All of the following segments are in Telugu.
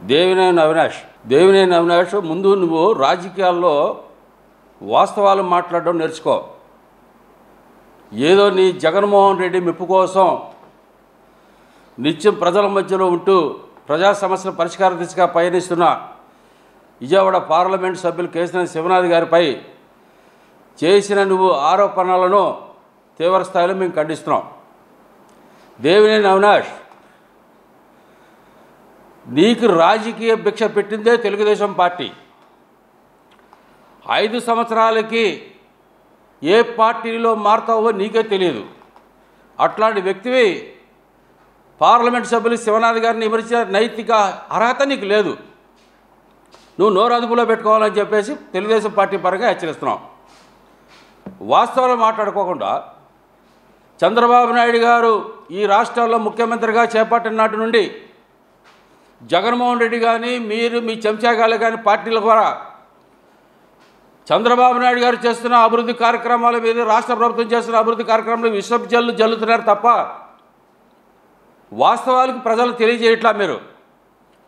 దేవినేని అవినాష్ ముందు నువ్వు రాజకీయాల్లో వాస్తవాలు మాట్లాడడం నేర్చుకో. ఏదో నీ జగన్మోహన్ రెడ్డి మెప్పు కోసం నిత్యం ప్రజల మధ్యలో ఉంటూ ప్రజా సమస్యల పరిష్కార దిశగా పయనిస్తున్న విజయవాడ పార్లమెంట్ సభ్యులు కేశినేని శివనాథ్ గారిపై చేసిన నువ్వు ఆరోపణలను తీవ్ర స్థాయిలో మేము ఖండిస్తున్నాం. దేవినేని అవినాష్, నీకు రాజకీయ భిక్ష పెట్టిందే తెలుగుదేశం పార్టీ. 5 సంవత్సరాలకి ఏ పార్టీలో మారుతావో నీకే తెలియదు. అట్లాంటి వ్యక్తివి పార్లమెంట్ సభ్యులు శివనాథ్ గారిని విమర్శించే నైతిక అర్హత నీకు లేదు. నువ్వు నోరు అదుపులో పెట్టుకోవాలని చెప్పేసి తెలుగుదేశం పార్టీ పరంగా హెచ్చరిస్తున్నాం. వాస్తవాలు మాట్లాడుకోకుండా చంద్రబాబు నాయుడు గారు ఈ రాష్ట్రాల్లో ముఖ్యమంత్రిగా చేపట్టిన నాటి నుండి జగన్మోహన్ రెడ్డి కానీ మీరు మీ చెంచాగాళ్ళు కానీ పార్టీల ద్వారా చంద్రబాబు నాయుడు గారు చేస్తున్న అభివృద్ధి కార్యక్రమాల మీద, రాష్ట్ర ప్రభుత్వం చేస్తున్న అభివృద్ధి కార్యక్రమాలు విషపు జల్లు జల్లుతున్నారు తప్ప వాస్తవాలకు ప్రజలు తెలియజేయట్లా మీరు.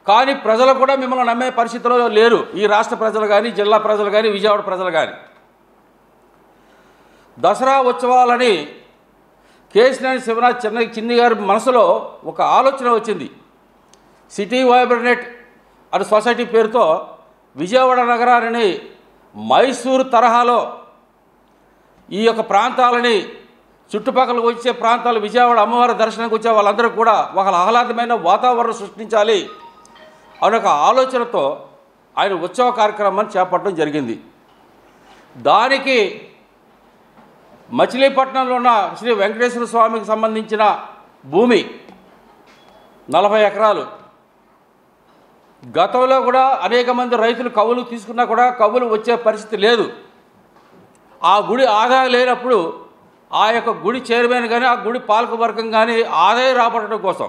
కానీ ప్రజలు కూడా మిమ్మల్ని నమ్మే పరిస్థితిలో లేరు. ఈ రాష్ట్ర ప్రజలు కానీ, జిల్లా ప్రజలు కానీ, విజయవాడ ప్రజలు కానీ. దసరా ఉత్సవాలని కేశినేని శివనాథ్ చిన్ని గారి మనసులో ఒక ఆలోచన వచ్చింది. సిటీ వైబ్రెంట్ అనే సొసైటీ పేరుతో విజయవాడ నగరాన్ని మైసూరు తరహాలో ఈ యొక్క ప్రాంతాలని, చుట్టుపక్కల వచ్చే ప్రాంతాలు, విజయవాడ అమ్మవారి దర్శనానికి వచ్చే వాళ్ళందరూ కూడా ఒక ఆహ్లాదమైన వాతావరణం సృష్టించాలి అనే ఒక ఆలోచనతో ఆయన ఉత్సవ కార్యక్రమాన్ని చేపట్టడం జరిగింది. దానికి మచిలీపట్నంలో ఉన్న శ్రీ వెంకటేశ్వర స్వామికి సంబంధించిన భూమి 40 ఎకరాలు. గతంలో కూడా అనేక మంది రైతులు కవులు తీసుకున్నా కూడా కవులు వచ్చే పరిస్థితి లేదు. ఆ గుడి ఆదాయం లేనప్పుడు ఆ యొక్క గుడి చైర్మన్ కానీ, ఆ గుడి పాలకవర్గం కానీ ఆదాయం రాబట్టడం కోసం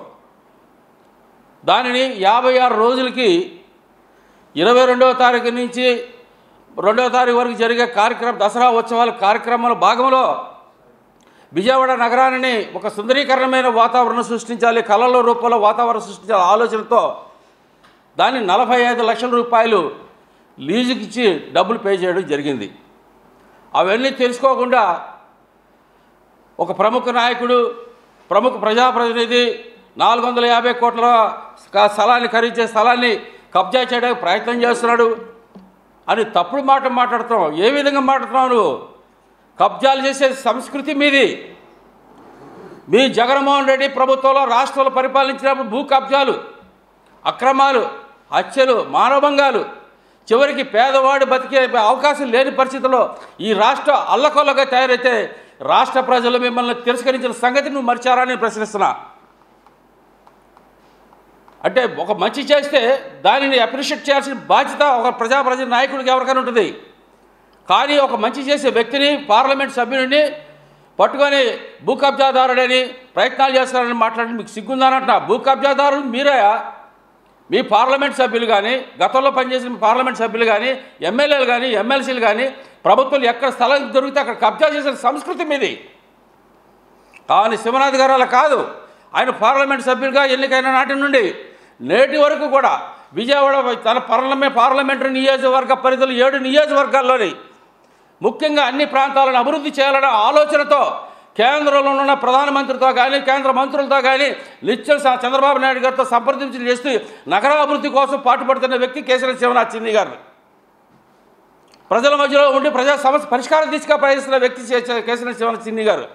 దానిని 56 రోజులకి 22వ తారీఖు నుంచి 2వ తారీఖు వరకు జరిగే కార్యక్రమం, దసరా ఉత్సవాల కార్యక్రమాల భాగంలో విజయవాడ నగరాన్ని ఒక సుందరీకరణమైన వాతావరణం సృష్టించాలి, కళల రూపంలో వాతావరణం సృష్టించాలి ఆలోచనతో దాన్ని 45 లక్షల రూపాయలు లీజుకి ఇచ్చి డబ్బులు పే చేయడం జరిగింది. అవన్నీ తెలుసుకోకుండా ఒక ప్రముఖ నాయకుడు, ప్రముఖ ప్రజాప్రతినిధి 450 కోట్ల స్థలాన్ని ఖరీదే స్థలాన్ని కబ్జా చేయడానికి ప్రయత్నం చేస్తున్నాడు అని తప్పుడు మాట మాట్లాడుతున్నావు. ఏ విధంగా మాట్లాడుతున్నావు నువ్వు? కబ్జాలు చేసే సంస్కృతి మీది. మీ జగన్మోహన్ రెడ్డి ప్రభుత్వంలో రాష్ట్రంలో పరిపాలించినప్పుడు భూ కబ్జాలు, అక్రమాలు, హత్యలు, మానభంగాలు, చివరికి పేదవాడు బతికే అవకాశం లేని పరిస్థితుల్లో ఈ రాష్ట్ర అల్లకొల్లగా తయారైతే రాష్ట్ర ప్రజలు మిమ్మల్ని తిరస్కరించిన సంగతి నువ్వు మర్చారని ప్రశ్నిస్తున్నా. అంటే ఒక మంచి చేస్తే దానిని అప్రిషియేట్ చేయాల్సిన బాధ్యత ఒక ప్రజా నాయకుడికి ఎవరికైనా ఉంటుంది. కానీ ఒక మంచి చేసే వ్యక్తిని, పార్లమెంట్ సభ్యుడిని పట్టుకొని భూ కబ్జాదారుడని ప్రయత్నాలు చేస్తారని మాట్లాడి మీకు సిగ్గుందనంటున్నా. భూ కబ్జాదారులు మీరయా? మీ పార్లమెంట్ సభ్యులు కానీ, గతంలో పనిచేసిన పార్లమెంట్ సభ్యులు కానీ, ఎమ్మెల్యేలు కానీ, ఎమ్మెల్సీలు కానీ ప్రభుత్వాలు ఎక్కడ స్థలం దొరికితే అక్కడ కబ్జా చేసిన సంస్కృతి మీది. కానీ శివనాథ్ గారు అలా కాదు. ఆయన పార్లమెంట్ సభ్యులుగా ఎన్నికైన నాటి నుండి నేటి వరకు కూడా విజయవాడ తన పార్లమెంటరీ నియోజకవర్గ పరిధిలో 7 నియోజకవర్గాల్లోని ముఖ్యంగా అన్ని ప్రాంతాలను అభివృద్ధి చేయాలనే ఆలోచనతో కేంద్రంలో ఉన్న ప్రధానమంత్రితో కానీ, కేంద్ర మంత్రులతో కానీ నిత్యం చంద్రబాబు నాయుడు గారితో సంప్రదింపులు చేస్తూ నగరాభివృద్ధి కోసం పాటుపడుతున్న వ్యక్తి కేశినేని శివనాథ్ చిన్ని గారు. ప్రజల మధ్యలో ఉండి ప్రజా సమస్య పరిష్కారం దిశగా ప్రయత్నిస్తున్న వ్యక్తి కేశినేని శివనాథ్ చిన్ని గారు.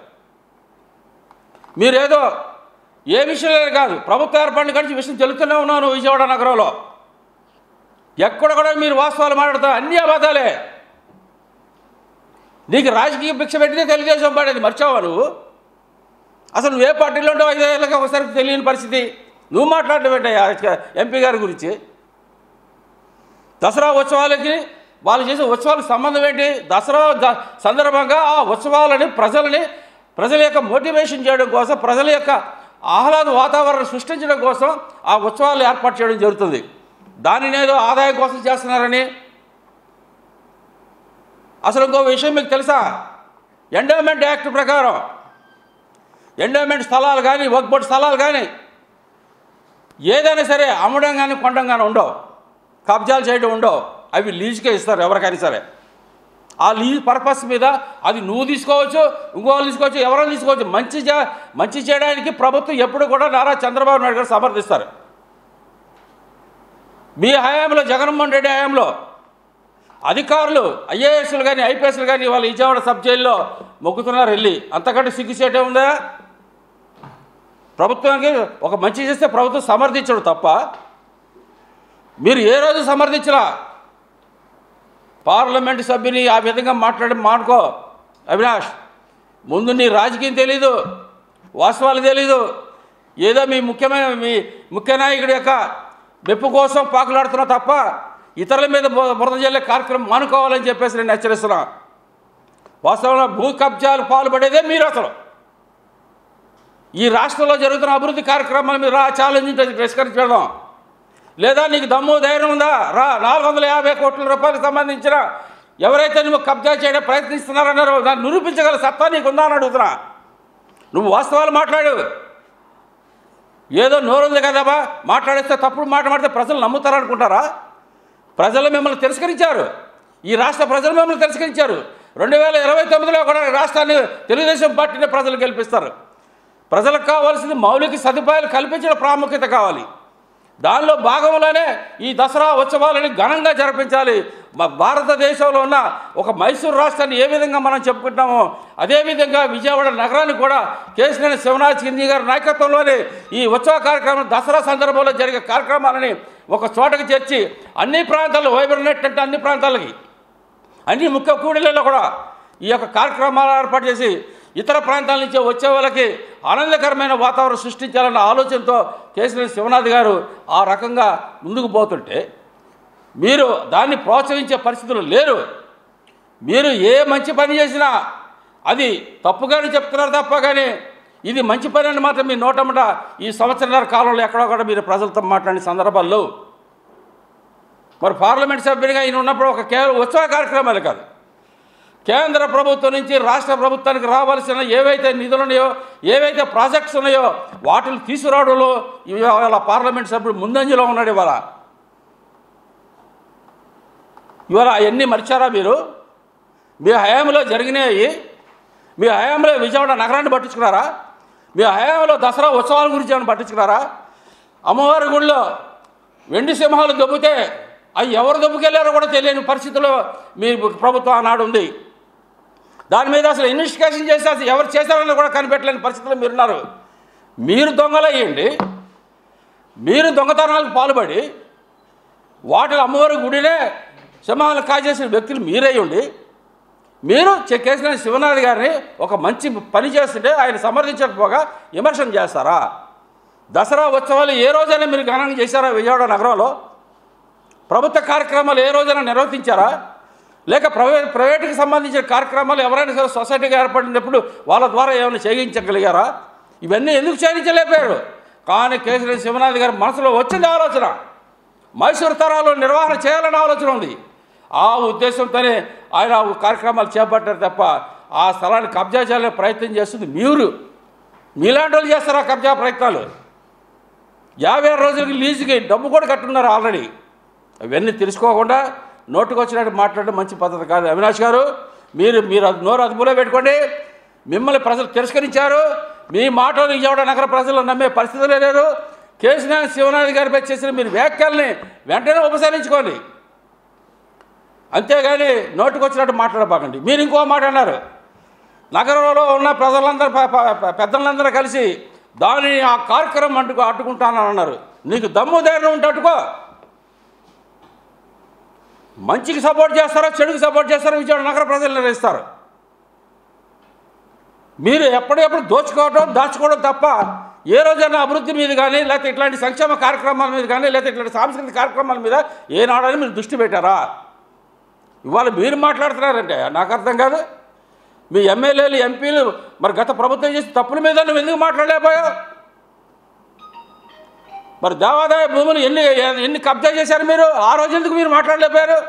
మీరేదో ఏ విషయంలో కాదు, ప్రభుత్వ ఏర్పాటు కానీ విషయం తెలుస్తూనే ఉన్నాను. విజయవాడ నగరంలో ఎక్కడ కూడా మీరు వాస్తవాలు మాట్లాడతారు, అన్ని అబద్ధాలే. నీకు రాజకీయ భిక్ష పెట్టితే తెలుగుదేశం పార్టీ మర్చావా నువ్వు? అసలు నువ్వు ఏ పార్టీలో ఉంటావు? 5 ఏళ్ళకి ఒకసారి తెలియని పరిస్థితి. నువ్వు మాట్లాడటం ఏంటయ్యా ఎంపీ గారి గురించి? దసరా ఉత్సవాలకి వాళ్ళు చేసే ఉత్సవాలకు సంబంధం ఏంటి? దసరా సందర్భంగా ఆ ఉత్సవాలని ప్రజల యొక్క మోటివేషన్ చేయడం కోసం, ప్రజల యొక్క ఆహ్లాద వాతావరణం సృష్టించడం కోసం ఆ ఉత్సవాలు ఏర్పాటు చేయడం జరుగుతుంది. దానిని ఏదో ఆదాయం కోసం చేస్తున్నారని. అసలు ఇంకో విషయం మీకు తెలుసా? ఎండోమెంట్ యాక్ట్ ప్రకారం ఎండోమెంట్ స్థలాలు కానీ, వక్ఫ్ బోర్డు స్థలాలు కానీ ఏదైనా సరే అమ్మడం కానీ కొనడం కానీ ఉండవు, కబ్జాలు చేయడం ఉండవు, అవి లీజుకే ఇస్తారు ఎవరికైనా సరే. ఆ లీజ్ పర్పస్ మీద అది నువ్వు తీసుకోవచ్చు, ఇంకోళ్ళు తీసుకోవచ్చు, ఎవరైనా తీసుకోవచ్చు. మంచి చేయడానికి ప్రభుత్వం ఎప్పుడు కూడా నారా చంద్రబాబు నాయుడు గారు సమర్థిస్తారు. మీ హయాంలో, జగన్మోహన్ రెడ్డి హయాంలో అధికారులు ఐఏఎస్లు కానీ ఐపీఎస్లు కానీ వాళ్ళ విజయవాడ సబ్ జైల్లో మొక్కుతున్నారు వెళ్ళి. అంతకంటే సిగ్గుచేటే ఉందా? ప్రభుత్వానికి ఒక మంచి చేస్తే ప్రభుత్వం సమర్థించడం తప్ప మీరు ఏ రోజు సమర్థించరా? పార్లమెంటు సభ్యుని ఆ విధంగా మానుకో అవినాష్. ముందు నీ రాజకీయం తెలీదు, వాస్తవాలు తెలీదు, ఏదో మీ ముఖ్య నాయకుడి యొక్క మెప్పు కోసం పాకులాడుతున్నా తప్ప ఇతరుల మీద బురద జల్లే కార్యక్రమం మానుకోవాలని చెప్పేసి నేను హెచ్చరిస్తున్నా. వాస్తవంలో భూ కబ్జాలు పాల్పడేదే మీరు. అసలు ఈ రాష్ట్రంలో జరుగుతున్న అభివృద్ధి కార్యక్రమాల మీద ఛాలెంజ్ తిరస్కరించడం లేదా? నీకు దమ్ము ధైర్యం ఉందా? 450 కోట్ల రూపాయలకు సంబంధించిన ఎవరైతే నువ్వు కబ్జా చేయడం ప్రయత్నిస్తున్నారన్నారో దాన్ని నిరూపించగల సత్తా నీకుందా అని అడుగుతున్నా. నువ్వు వాస్తవాలు మాట్లాడు. ఏదో నోరుంది కదబా మాట్లాడేస్తే తప్పుడు మాట్లాడితే ప్రజలు నమ్ముతారనుకుంటారా? ప్రజలు మిమ్మల్ని తిరస్కరించారు. ఈ రాష్ట్ర ప్రజలు మిమ్మల్ని తిరస్కరించారు. 2029లో కూడా రాష్ట్రాన్ని తెలుగుదేశం పార్టీని ప్రజలు గెలిపిస్తారు. ప్రజలకు కావాల్సింది మౌలిక సదుపాయాలు కల్పించిన ప్రాముఖ్యత కావాలి. దానిలో భాగంలోనే ఈ దసరా ఉత్సవాలని ఘనంగా జరిపించాలి. భారతదేశంలో ఉన్న ఒక మైసూరు రాష్ట్రాన్ని ఏ విధంగా మనం చెప్పుకుంటున్నామో అదేవిధంగా విజయవాడ నగరాన్ని కూడా కేశినేని శివనాథ్ సింగ్ గారి నాయకత్వంలోని ఈ ఉత్సవ కార్యక్రమం దసరా సందర్భంలో జరిగే కార్యక్రమాలని ఒక చోటకి చేర్చి అన్ని ప్రాంతాలు వైబ్రేట్ అన్ని ప్రాంతాలకి అన్ని ముఖ్య కూడళ్లలో కూడా ఈ యొక్క కార్యక్రమాలు ఏర్పాటు చేసి ఇతర ప్రాంతాల నుంచి వచ్చే వాళ్ళకి ఆనందకరమైన వాతావరణం సృష్టించాలన్న ఆలోచనతో కేశినేని శివనాథ్ గారు ఆ రకంగా ముందుకు పోతుంటే మీరు దాన్ని ప్రోత్సహించే పరిస్థితులు లేరు. మీరు ఏ మంచి పని చేసినా అది తప్పుగానే చెప్తున్నారు తప్ప కానీ ఇది మంచి పని అని మాత్రం మీ నోటమ్మట ఈ సంవత్సరాల కాలంలో ఎక్కడో కూడా మీరు ప్రజలతో మాట్లాడిన సందర్భాల్లో. మరి పార్లమెంట్ సభ్యుడిగా ఈయన ఉన్నప్పుడు ఒక కేవలం ఉత్సవ కార్యక్రమాలు కాదు, కేంద్ర ప్రభుత్వం నుంచి రాష్ట్ర ప్రభుత్వానికి రావాల్సిన ఏవైతే నిధులు ఉన్నాయో ఏవైతే ప్రాజెక్ట్స్ ఉన్నాయో వాటిని తీసుకురావడంలో ఇవాళ పార్లమెంట్ సభ్యుడు ముందంజలో ఉన్నాడు. ఇవాళ అవన్నీ మర్చారా మీరు? మీ హయాంలో జరిగినాయి, మీ హయాంలో విజయవాడ నగరాన్ని పట్టించుకున్నారా? మీ హయాంలో దసరా ఉత్సవాల గురించి ఏమైనా పట్టించుకున్నారా? అమ్మవారి గుడిలో వెండి సింహాలు దొబ్బితే అవి ఎవరు దొబ్బుకెళ్ళారో కూడా తెలియని పరిస్థితుల్లో మీ ప్రభుత్వం ఆనాడు ఉంది. దాని మీద అసలు ఇన్వెస్టిగేషన్ చేసి అసలు ఎవరు చేశారని కూడా కనిపెట్టలేని పరిస్థితుల్లో మీరున్నారు. మీరు దొంగలయ్యండి, మీరు దొంగతనాలకు పాల్పడి వాటిలో అమ్మవారి గుడినే సింహాలను కాజేసిన వ్యక్తులు మీరయ్యండి. మీరు కేశినేని శివనాథ్ గారిని ఒక మంచి పని చేస్తుంటే ఆయన సమర్థించకపోగా విమర్శన చేస్తారా? దసరా ఉత్సవాలు ఏ రోజైనా మీరు ఘనంగా చేశారా? విజయవాడ నగరంలో ప్రభుత్వ కార్యక్రమాలు ఏ రోజైనా నిర్వర్తించారా? లేక ప్రైవేటుకి సంబంధించిన కార్యక్రమాలు ఎవరైనా సరే సొసైటీగా ఏర్పడినప్పుడు వాళ్ళ ద్వారా ఏమైనా చేయించగలిగారా? ఇవన్నీ ఎందుకు చేయించలేకపోయారు? కానీ కేశినేని శివనాథ్ గారి మనసులో వచ్చింది ఆలోచన, మైసూరు తరాలు నిర్వహణ చేయాలనే ఆలోచన ఉంది. ఆ ఉద్దేశంతోనే ఆయన కార్యక్రమాలు చేపట్టారు తప్ప ఆ స్థలాన్ని కబ్జా చేయాలనే ప్రయత్నం చేస్తుంది మీరు. మీలాంటి వాళ్ళు చేస్తారు ఆ కబ్జా ప్రయత్నాలు. 56 రోజులకి లీజుకి డబ్బు కూడా కట్టున్నారు ఆల్రెడీ. అవన్నీ తెలుసుకోకుండా నోటుకు వచ్చినట్టు మాట్లాడడం మంచి పద్ధతి కాదు. అవినాష్ గారు, మీరు నోరు అదుపులో పెట్టుకోండి. మిమ్మల్ని ప్రజలు తిరస్కరించారు. మీ మాటలు విజయవాడ నగర ప్రజలు నమ్మే పరిస్థితులే లేదు. కేశినేని శివనాథ్ గారిపై చేసిన మీరు వ్యాఖ్యల్ని వెంటనే ఉపసంహరించుకోండి. అంతేగాని నోటుకు వచ్చినట్టు మాట్లాడబాకండి. మీరు ఇంకో మాట అన్నారు, నగరంలో ఉన్న ప్రజలందరూ పెద్దలందరూ కలిసి దానిని ఆ కార్యక్రమం అడ్డుకుంటానని అన్నారు. నీకు దమ్ము ధైర్యం ఉంటే అడ్డుకో. మంచికి సపోర్ట్ చేస్తారో చెడుకి సపోర్ట్ చేస్తారో విజయవాడ నగర ప్రజలు నిర్ణయిస్తారు. మీరు ఎప్పుడెప్పుడు దాచుకోవడం తప్ప ఏ రోజైనా అభివృద్ధి మీద కానీ లేకపోతే ఇట్లాంటి సంక్షేమ కార్యక్రమాల మీద కానీ లేకపోతే ఇట్లాంటి సాంస్కృతిక కార్యక్రమాల మీద ఏనాడని మీరు దృష్టి పెట్టారా? ఇవాళ మీరు మాట్లాడుతున్నారంటే నాకు అర్థం కాదు. మీ ఎమ్మెల్యేలు ఎంపీలు మరి గత ప్రభుత్వం చేసి తప్పుల మీద నువ్వు ఎందుకు మాట్లాడలేకపోయావు? మరి దేవాదాయ భూములు ఎన్ని కబ్జా చేశారు మీరు? ఆ రోజు ఎందుకు మీరు మాట్లాడలేకపోయారు?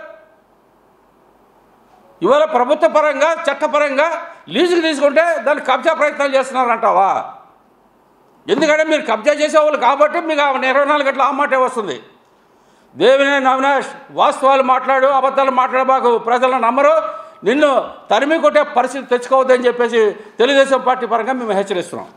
ఇవాళ ప్రభుత్వ పరంగా చట్టపరంగా లీజుకి తీసుకుంటే దాన్ని కబ్జా ప్రయత్నాలు చేస్తున్నారంటావా? ఎందుకంటే మీరు కబ్జా చేసేవాళ్ళు కాబట్టి మీకు 24 గంటల ఆ మాటే వస్తుంది. దేవినేని అవినాష్ వాస్తవాలు మాట్లాడు, అబద్ధాలు మాట్లాడబాకు, ప్రజలను నమ్మరు, నిన్ను తరిమి కొట్టే పరిస్థితి తెచ్చుకోవద్దని చెప్పేసి తెలుగుదేశం పార్టీ పరంగా మేము హెచ్చరిస్తున్నాం.